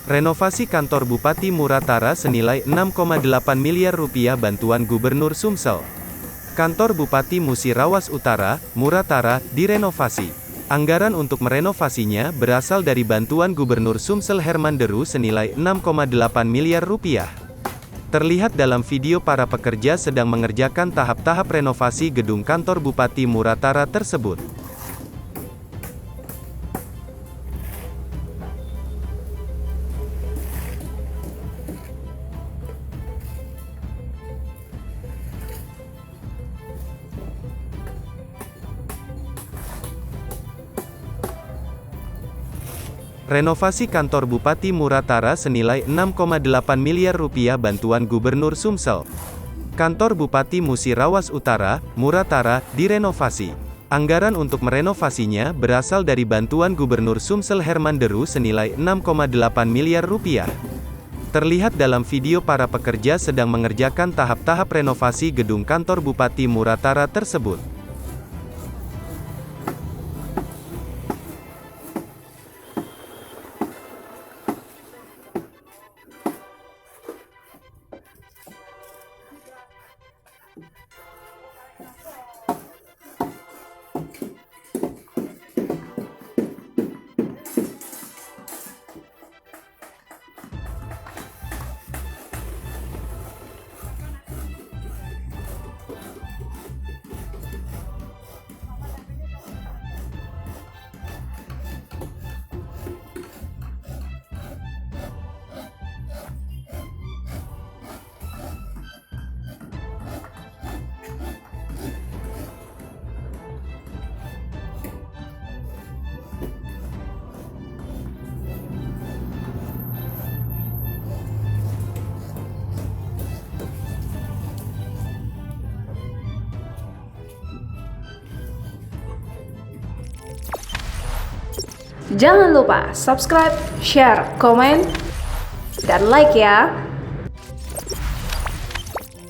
Renovasi kantor Bupati Muratara senilai 6,8 miliar rupiah bantuan Gubernur Sumsel. Kantor Bupati Musirawas Utara, Muratara, direnovasi. Anggaran untuk merenovasinya berasal dari bantuan Gubernur Sumsel Herman Deru senilai 6,8 miliar rupiah. Terlihat dalam video para pekerja sedang mengerjakan tahap-tahap renovasi gedung kantor Bupati Muratara tersebut. Renovasi kantor Bupati Muratara senilai 6,8 miliar rupiah bantuan Gubernur Sumsel. Kantor Bupati Musirawas Utara, Muratara, direnovasi. Anggaran untuk merenovasinya berasal dari bantuan Gubernur Sumsel Herman Deru senilai 6,8 miliar rupiah. Terlihat dalam video para pekerja sedang mengerjakan tahap-tahap renovasi gedung kantor Bupati Muratara tersebut. Jangan lupa subscribe, share, komen, dan like ya.